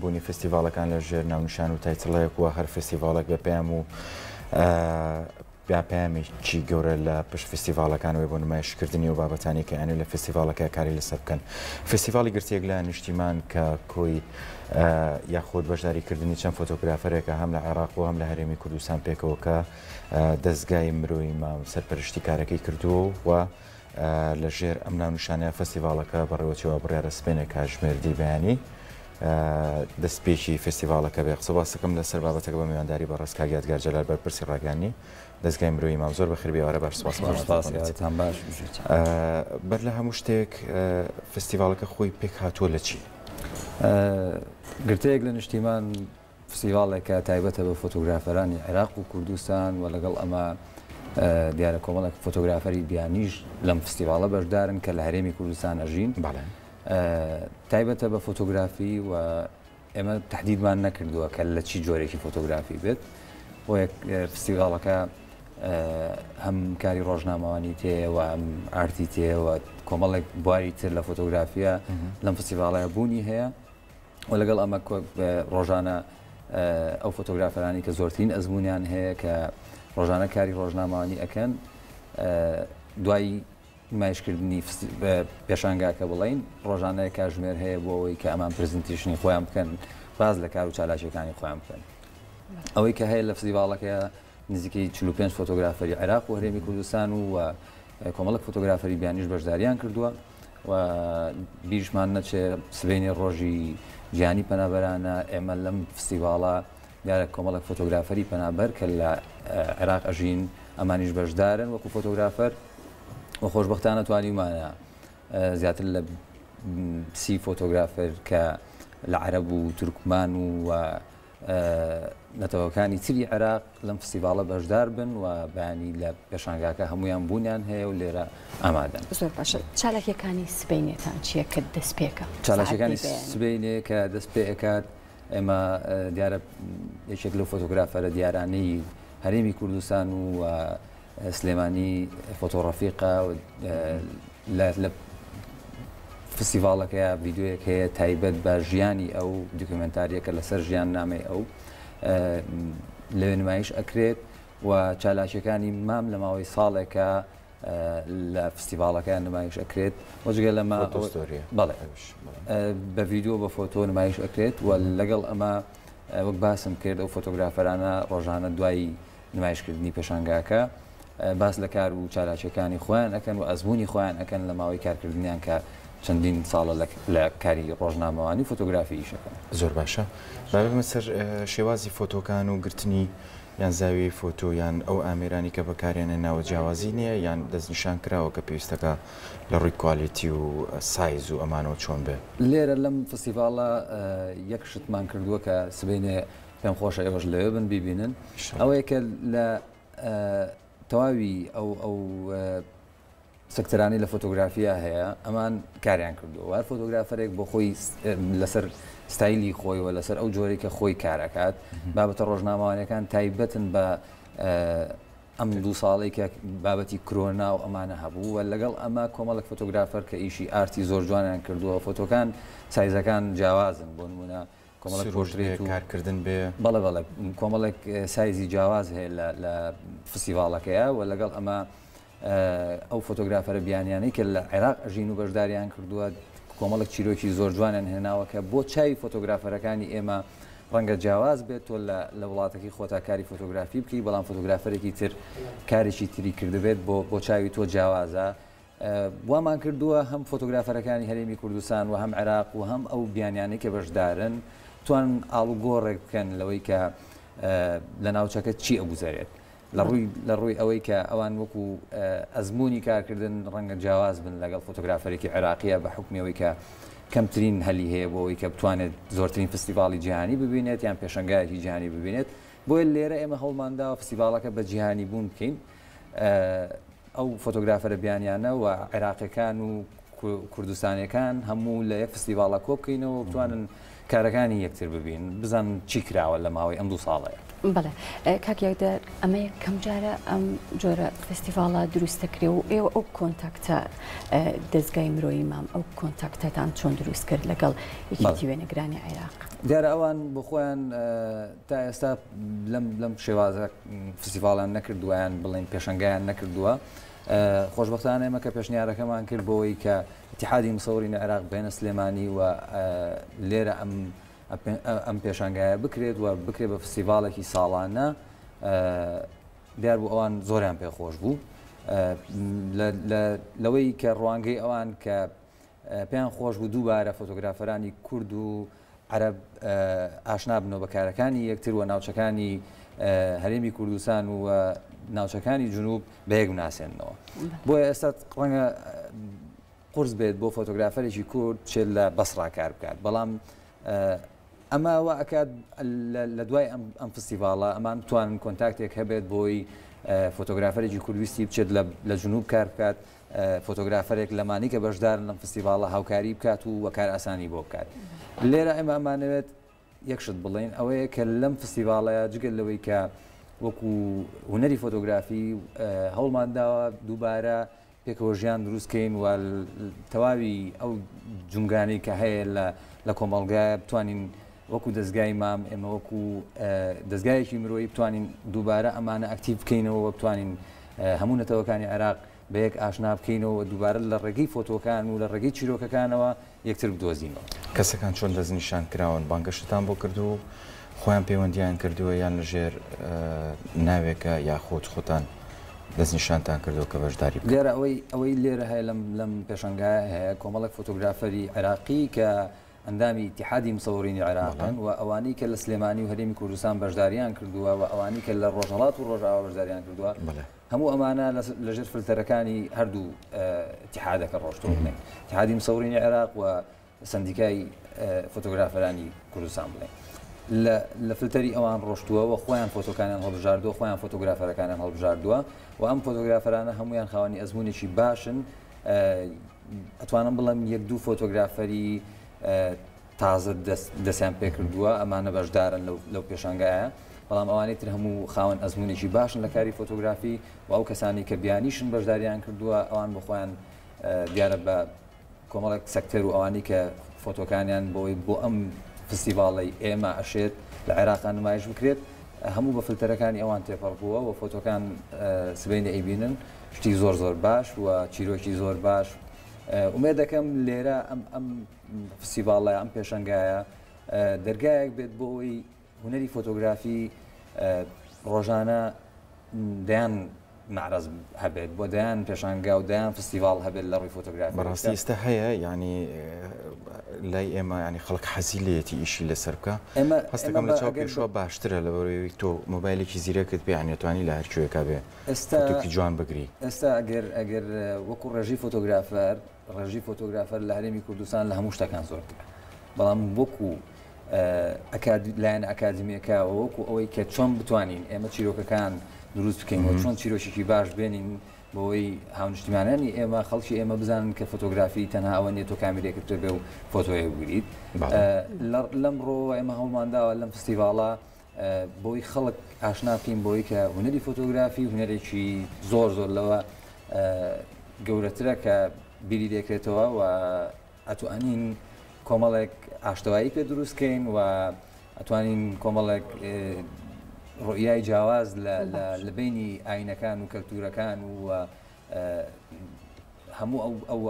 بوونی فستیڤالەکان لە ژێر ناونیشان و تایتڵەیەک وە هەر فستیڤالێک بە پێم و پامێکی گەورە لە پشت فستیڤالەکانەوەی بۆ نمایشکردنی و بابەتانی کە ئەنی لە فستیڤالەکە کاری لەسەر بکەن. فستیڤالی گرتێک لە نیشتیمان کە کۆی یاخود بەشداریکردنی چەند فۆتۆگرافەرێکە هەم لە عێراق و هەم لە هەرێمی کوردستان پێکەوە کە دەستگای مرۆیی مام سەرپەرشتی کارەکەی کردووە و لە ژێر ئەم ناونیشانەیە فستیڤالەکە بەڕێوەچەوە بڕیارە سپێنێک کاژمێردی بەیانی دەستپێکی فستیڤالەکە بێ قسە باسەکەم لەسەر بابەتەکە بە میوانداری بە ڕێزکا یادگار جەلال بەرپرسی ڕاگەانی دەستگای مرۆیی مام زۆر بەخێر بێوارە باش سپاسان باش بەر لە هەموو شتێک فستیڤالەکە خۆی پێک هاتووە لە چی؟ گرتەیەک لە نیشتیمان فستیڤالێکە تایبەتە بە فۆتۆگرافەرانی عێراق و کوردستان و لەگەڵ ئەمە دیارە کۆمەڵێک فۆتۆگرافەری بیانیش لەم فستیڤالە بەشدارن کە لە هەرێمی کوردستان ئەژین تایبەتە بە فۆتۆگرافی و ئێمە تهدیدمان نەکردووە کە لە چی جۆرێکی فۆتۆگرافی بێت بۆ فستیڤالەکە هەم کاری ڕۆژنامەوانی تێوە ئەم ئارتی تێوە کۆمەڵێک بواری تر لە فۆتۆگرافیە لەم فستیڤالەیە بوونی هەیە و لەگەڵ ئەمە ڕۆژانە ئەو فۆتۆگرافەرانی کە زۆرترین ئەزمونیان هەیە کە ڕۆژانە کاری ڕۆژنامەوانی ئەکەن دوای نمایشکردنی پێشانگاکە بڵین ڕۆژانەیە کاژمێر هەیە بۆ ئەوەی کە ئەمان پرزنتیشنی خۆیان بکەن باز لە کار و چالاشەکانی خۆیان بکەن ئەوەی کە هەیە لە فستیڤالەکە نزیکەی 45 فۆتۆگرافەری عێراق و هەرێمی کوردستان و کۆمەڵک فۆتۆگرافەری بیانیش بەشداریان کردووە و بیرشمان نەچێ سبەینی ڕۆژی گیانی پەنابەرانە ئێمە لەم فستیڤاڵە دیارە کۆمەڵک فۆتۆگرافەری پەنابەر کە لە عێراق ئەژین ئەمانیش بەشدارن وەکو فۆتۆگرافەر و خۆشبەختانە توانیمانە زیاتر لە 30 فۆتۆگرافەر کە لە عەرەب و تورکمان و نەتەوەکانی تری عێراق لەم فستیڤاڵە بەشدار بن و بەیانی لە پێشانگاکە هەمویان بوونیان هەیە و لێرە ئامادەن. زۆر باشە. چالاکیەکانی سبەینێتان چییە کە دەست پێکە؟ چالاکیەکانی سبەینێ کە دەست پێ ئەکات ئێمە دیارە یەکێک لەو فۆتۆگرافەرە دیارانەی هەرێمی کوردستان و سلێمانی فۆتۆڕەفیقە لە فستیڤاڵەکەیە ڤیددیوەیەک هەیە تایبەت بە ژیانی ئەو دوکمنتاریەکە لەسەر ژیان نامەی ئەو لەوێ نمایش ئەکرێت و چالاکیەکانی مام لە ماوەی ساڵێکە لە فستیڤاڵەکە نمایش ئەکرێت وەجگە لەمە بەڵێ بە ڤیددیۆ بە فۆتۆ نمایش ئەکرێت و لەگەڵ ئەمە وەک باسم کرد ئەو فۆتۆگرافەرانە ڕۆژانە دوایی نمایشکردنی پێشانگاکە باس لە کار و چالاکیەکانی خۆیان ئەکەن و ئەزمموی خۆیان ئەکەن لە ماوەی کارکردنیان کە چەندین ساڵە لە کاری ڕۆژنامەوانی فۆتۆگرافی ئیشەکەن. زۆر باشە. بابێمە سەر شێوازی فۆتۆکان و گرتنی یان زاویەی فۆتۆ یان ئەو ئامێرانی کە بەکارێنە ناوە جیاوازی نییە یان دەستنیشان کراوە کە پێویستەکە لە ڕووی کوالیتی و سایز و ئەمانەوە چۆن بێ. لێرە لەم فستیڤاڵە یەک شتمان کردووە کە سبەینێ پێم خۆشە ئێوەش لەوێ بن بیبینن ئەوەیە کە لە تەواوی ئەو سەکتەرانی لە فۆتۆگرافیا هەیە ئەمان کاریان کردووە وار فۆتۆگرافەرێک بۆ خۆی لەسەر ستایلی خۆی و لەسەر ئەو جۆرەی کە خۆی کارەکات بابەتە ڕۆژنامەوانەکان تایبەتن بە ئەم دوو ساڵی کە بابەتی کرۆنا و ئەمانە هەبوو و لەگەڵ ئەمە کۆمەڵک فۆتۆگرافەر کە ئیشی ئارتی زۆر جوانیان کردووە فۆتۆکان سایزەکان جیاوازن بۆ نمونە کۆمەڵک پۆرتڕێت و کارکردن بێ بەڵێ کۆمەڵێک سایزی جیاواز هەیە لە فستیڤاڵەکەیە و لەگەڵ ئەمە ئەو فۆتۆگرافەرە بیانیانەی کە لە عێراق ئەژین و بەشداریان کردووە کۆمەڵک چیرۆکی زۆر جوانیان هێناوە کە بۆ چاوی فۆتۆگرافەرەکانی ئێمە ڕەنگە جیاواز بێت تۆ لە وڵاتێکی خۆتا کاری فۆتۆگرافی بکەی بەڵام فۆتۆگرافەرێکی تر کارێکی تری کردبێت بۆ چاوی تۆ جیاوازە وامان کردووە هەم فۆتۆگرافەرەکانی هەرێمی کوردستان و هەم عێراق و هەم ئەو بیانیانەی کە بەشدارن توان ئاڵوگۆڕێک بکەن لەوەی کە لە ناوچەکە چی ئەگوزارێت لە ڕووی ئەوەی کە ئەوان وەکو ئەزمموی کارکردن ڕەنگە جیاواز بن لەگەڵ فۆتۆگرافەرێکی عێراقیە بە حکمیەوەی کە کەمترین هەلی هەیە بۆ ئەوەی کە بتوانێت زۆرترین فستیڤاڵی جیهانی ببینێت یان پێشەنگایەکی جیهانی ببینێت بۆیە لێرە ئێمە هەوڵمانداوە فستیڤاڵەکە بە جیهانی بوون بکەین ئەو فۆتۆگرافەرە بیانیانە و عێراقیەکان و کوردستانیەکان هەموو لە یەک فستیڤاڵە کۆ بکەینەوە بتوانن کارەکانی یەکتر ببین بزان چی کراوە لە ماوەی ئەم 2 ساڵەیە. بەڵێ کاکیاکدار ئەمە کەم جارە ئەم جۆرە فستیڤالە دروستەکرێ و ئێوە ئەو کۆنتاکتە دەستگای مرۆیی مام ئەو کۆنتاکتتان چۆن دروست کرد لەگەڵ یەکێتی وێنەگرانی عێراق. دیارە ئەوان بۆ خۆیان تا ئێستا لەم شێوازە فستیڤاڵیان نەکردووایان بڵێن پێشەنگایان نەکردووە. خۆشبەختانە ئێمە کە پێشنیارەکەمان کرد بۆەوەی کە اتحادی مسەوڕینە عێراق بێنە سلێمانی و لێرە ئەم پێشانگایە بکرێت و بکرێت بە فستیڤالێکی ساڵانە دیار بوو ئەوان زۆریان پێخۆش بوو لەوەی کە ڕوانگەی ئەوان کە پێیان خۆش بوو دووبارە فۆتۆگرافەرانی کورد و عەرەب ئاشنا بنەوە بەکارەکانی یەکتر و ناوچەکانی هەرێمی کوردستان و ناوچەکانی جنوب بەیەک بناسێننەوە. بۆیە ئێستا ڕەنگە قورس بێت بۆ فۆتۆگرافەرێکی کورد چێت لە بەسڕا کار بکات بەڵام ئەمە وا ئەکات لە دوای ئەم فستیڤاڵە ئەمان بتوانن کۆنتاکتێک هەبێت بۆی فۆتۆگرافەرێکی کوردویستی بچێت لە جنوب کار بکات فۆتۆگرافەرێک لەمانی کە بەشدارن لەم فستیڤاڵە هاوکاری بکات و وەکار ئاسانی بۆ بکات. لێرە ئێمە ئەمانەوێت یەکشت بڵین ئەوەیە کە لەم فستیڤاڵەیە جگەل لەوەی کە وەکو هونەری فۆتۆگرافی هەوڵمان داوە دووبارە پێکەوە ژیان دروستکەین و تەواوی ئەو جونگانەی کە هەیە لە کۆمەڵگایە بتوانین وەکو دەستگای مام ئێمە وەکو دەستگایەکی مرۆیی بتوانین دووبارە ئەمانە ئەکتیڤ بکەینەوە هەموو نەتەوەکانی عێراق بە یەک ئاشنا بکەینەوە دووبارە لە ڕێگەی فۆتۆکان و لە ڕێگەی چیرۆکەکانەوە یەکتر بدۆزینەوە. کەسەکان چۆن دەستنیشان کراون بانگەشتان بۆ کردو خۆیان پەیوەندیان کردووە یان لەژێر ناوێکە یاخۆت خۆتان دەستنیشانتان کردو کە بەشداری لێرە ئەوەی لێرە هەیە لەم پێشەنگایە هەیە کۆمەڵێک فۆتۆگرافەری عێراقی کە ئەندامی اتحادی مسەوڕینی عێراقن و ئەوانی کە لە سلێمانی و هەرێمی کوردستان بەشداریان کردووە و ئەوانی کە لە ڕۆژهەڵات و ڕۆژاوا بەشداریان کردووە هەموو ئەمانە لەژێر فلتەرەکانی هەردوو اتحادەکە ڕۆشتوو بڵێن اتحادی مسەوڕینی عێراق و سندیکای فۆتۆگرافەرانی کوردستان بڵێن لە فلتەری ئەوان ڕۆشتووە و خۆیان فۆتۆکانیان هەڵبژاردووە خۆیان فۆتۆگرافەرەکانیان هەڵبژاردووە و ئەم فۆتۆگرافەرانە هەمویان خاوەنی ئەزمونێکی باشن ئەتوانم بڵێم یەک دوو فۆتۆگرافەری تازە دەستیان پێ کردووە ئەمانە بەشدارن لەو پێشانگایە بەڵام ئەوانەی تر هەموو خاوەن ئەزمونێکی باشن لە کاری فۆتۆگرافی و ئەو کەسانی کە بیانیشن بەشداریان کردووە ئەوان بۆ خۆیان دیارە بە کۆمەڵێک سەکتەر و ئەوانی کە فۆتۆکانیان بۆ ئەم فستیڤاڵی ئێمە ئەشێت لە عێراقان نمایش بکرێت هەموو بە فلتەرەکانی ئەوان تێپەڕبووە و فۆتۆکان سبەینە ئەیبینن شتی زۆر باش و چیرۆکی زۆر باش ومێ دەکەم لێرە ئەم فستیڤاڵە ئەم پێشەنگایە دەرگایەک بێت بۆ ئەوەی هونەری فۆتۆگرافی ڕۆژانە دەیان معرەز هەبێت بۆ دەیان پێشانگا و دەیان فستیڤاڵ هەبێت لە ڕووی فۆتۆگرافی بەڕاستی ئێستا هەیە ینی لای ئێمە ینی خەڵک حەزی لێتی ئیشی لەسەر بکە هەستەکەم لە چاو پێشوە باشترە لە بەڕێوەی تۆ مۆبایلێکی زیرەکت پێ یانێتوانی لە هەرکوێکا بێ فۆتۆکی جوان بگری ئێستا ئەگەر وەکو ڕێژی فۆتۆگرافەر لە هەرێمی کوردستان لە هەموو شتەکان زۆرترە بەڵام وەکو لایەن ئەکادمیەکەوە وەکو ئەوەی کە چۆن بتوانین ئێمە چیرۆکەکان دروست بکەین و چۆن چیرۆشێکی باش بێنین بۆەوەی هاونیشتیمانانی ئێمە خەڵکی ئێمە بزانن کە فۆتۆگرافی تەنها ئەوە نیە تۆ کامێرێکت پێ بێ و فۆتۆیە بگریت لەمڕۆ ئێمە هەوڵمانداوە لەم فستیڤاڵە بۆی خەڵک ئاشنا بکەین بۆی کە هونەری فۆتۆگرافی هونەرێکی زۆر لەوە گەورەترە کە بیری دەکرێتەوە و ئەتوانین کۆمەڵێک ئاشتەوایی پێ دروستکەین و ئەتوانین کۆمەڵێک ڕۆیای جیاواز لە بینی ئاینەکان و کەلتورەکان و هەموو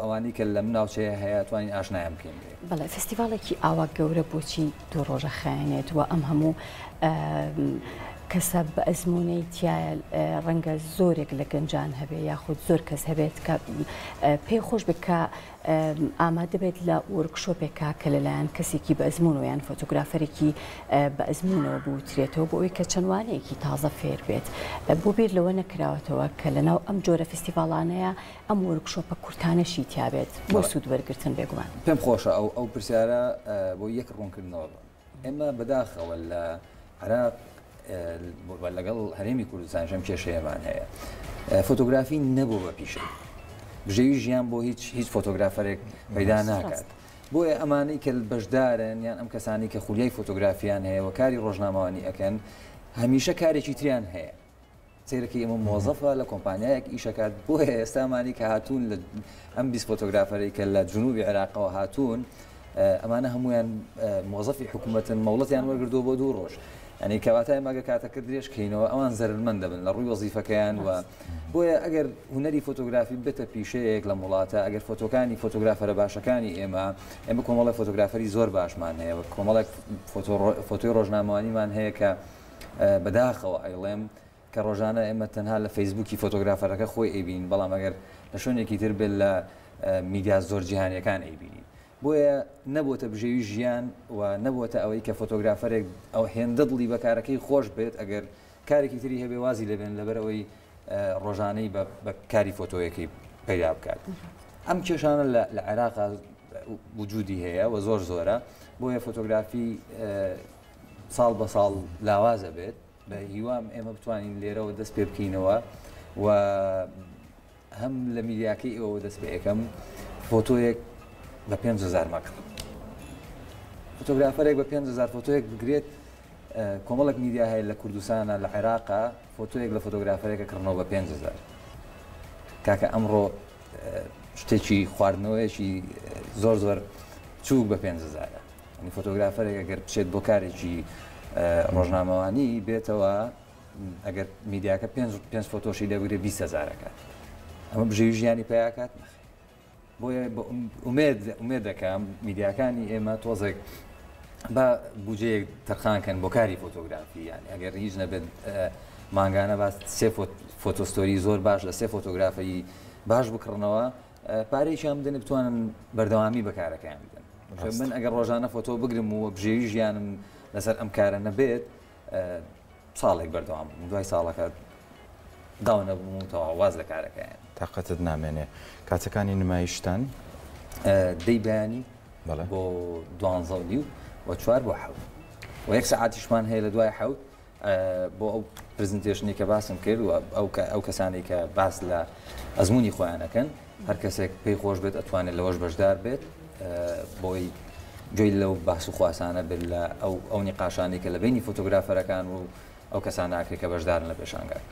ئەوانی کە لە ناوچەیە هەیە توانین ئاشنایان بکەین. بەڵێ فستیڤاڵێکی ئاوا گەورە بۆچی دوو ڕۆژە خایەنێت و ئەم هەموو کەسە بە ئەزمونەی تایە ڕەنگە زۆرێک لە گەنجان هەبێ یاخود زۆر کەس هەبێت کە پێی خۆش بێت کە ئامادە بێت لە وەرکشۆپێکا کە لەلایەن کەسێکی بە ئەزمونەوە یان فۆتۆگرافەرێکی بە ئەزمونەوە بوترێتەوە بۆ ئەوەی کە چەندوانەیەکی تازە فێر بێت بۆ بیر لەوە نەکراوەتەوە کە لەناو ئەم جۆرە فستیڤاڵانەیە ئەم وەرکشۆپە کورتانەشی تیابێت بۆ سوود وەرگرتن بێگومان. پێم خۆشە ئەو پرسیارە بۆ یەک ڕوونکردنەوە ئێمە بەداخەوە لە عێراق لەگەڵ هەرێمی کوردستان ژەم کێشەیەمان هەیە فۆتۆگرافی نەبوو بە پیشەی بژێوی ژیان بۆ هیچ فۆتۆگرافەرێک پەیدا ناکات بۆیە ئەمانەی کە بەشدارن یان ئەم کەسانی کە خولیای فۆتۆگرافیان هەیە و کاری ڕۆژنامەوانی ئەەکەن هەمیشە کارێکی تریان هەیە سیرەکەی ئەمە مۆزەفە لە کۆمپانیایەک ئیشەکات بۆیە ئێستامانی کە هاتوون لە ئەم 20 فۆتۆگرافەرەی کە لە جنوبی عێراقەوە هاتوون ئەمانە هەمویان مۆزەفی حکوومەتن مەوڵەتیان وەرگردو بۆ 2 ڕۆژ ئەنی کەواتای ماگە کاتەکە درێژکەینەوە ئەوان زەرمەند دەبن لە ڕووی وەزیفەکەیان و بۆیە ئەگەر هوەری فۆتۆگرافی بێتە پیشەیەک لە وڵاتە ئەگەر فۆتۆکانی فۆتۆگرافەرە باشەکانی ئێمە کۆمەڵی فۆتۆگرافەری زۆر باشمان هەیە و کۆمەڵێک فۆتۆی ڕۆژنامەوانیمان هەیە کە بەداخەوە ئەیڵێم کە ڕۆژانە ئێمە تەنها لە فەیسبوکی فۆتۆگرافەرەکە خۆی ئەیبین بەڵام ئەگەر لە شوێنێکی تر بێت لە میدیا زۆر جیهانیەکان ئەیبینی بۆیە نەبووتە بژێوی ژیان و نەبووتە ئەوەی کە فۆتۆگرافەرێک ئەو هێندە دڵی بەکارەکەی خۆش بێت ئەگەر کارێکی تری هەبێ وازی لەبێن لەبەرەوەی ڕۆژانەی بە کاری فۆتۆیەکی پەیدا بکات ئەم کێشانە لە عێراقا وجودی هەیە و زۆر زۆرە بۆیە فۆتۆگرافی ساڵ بە ساڵ لاوازە بێت بە هیوام ئێمە بتوانین لێرەوە دەست پێ بکەینەوە و هەم لە میدیاکەی ئەوە دەست پێ یەکەم فۆتۆیەک بە 5,000 مەکڕ فۆتۆگرافەرێک بە 5,000 فۆتۆیەک بگرێت کۆمەڵک میدیا هەیە لە کوردستانە لە عێراقا فۆتۆیەک لە فۆتۆگرافەرێکە کڕنەوە بە 5,000 کاکە ئەمڕۆ شتێکی خواردنەوەیەکی زۆر زۆر چووک بە 5,000 ینی فۆتۆگرافەرێک ئەگەر بچێت بۆ کارێکی ڕۆژنامەوانی بێتەوە ئەگەر میدیاکە 5 فۆتۆشی دەبگرێ 20,000ەکە ئەمە بژێوی ژیانی پێیاکات بۆیە ئومێد دەکەم میدیاکانی ئێمە تۆزێک بە بودجەیەک تەرخانکەن بۆ کاری فۆتۆگرافی یانی ئەگەر هیچ نەبێت مانگانە باس 3 فۆتۆستۆری زۆر باش لە 3 فۆتۆگرافی باش بکڕنەوە پارەیشیان بدەن بتوانن بەردەوامی بەکارەکەیان بدەن من ئەگەر ڕۆژانە فۆتۆ بگرم و بژێوی ژیانم لەسەر ئەم کارە نەبێت ساڵێک بەردەوام دوای ساڵەکە داو نەبووم تەواواز لە کارەکەیان تااقەتت نامێنێ کاتەکانی نمایشتان دەی بەیانی بۆ 12 و 4 بۆ 7 و 1 سەعاتیشمان هەیە لە دوای 7 بۆ ئەو پرزنتێشنی کە باسم کرد و ئەو کەسانی کە باس لە ئەزمموی خۆیانەکەن هەر کەسێک پێی خۆش بێت ئەتوانێت لەوەش بەشدار بێت بۆی گوێی لەو باس و خواسانە بێت لە ئەو نیقاشانی کە لە بینی فۆتۆگرافەرەکان و ئەو کەسانە ئاکرێت کە بەشدارن لە پێشانگار.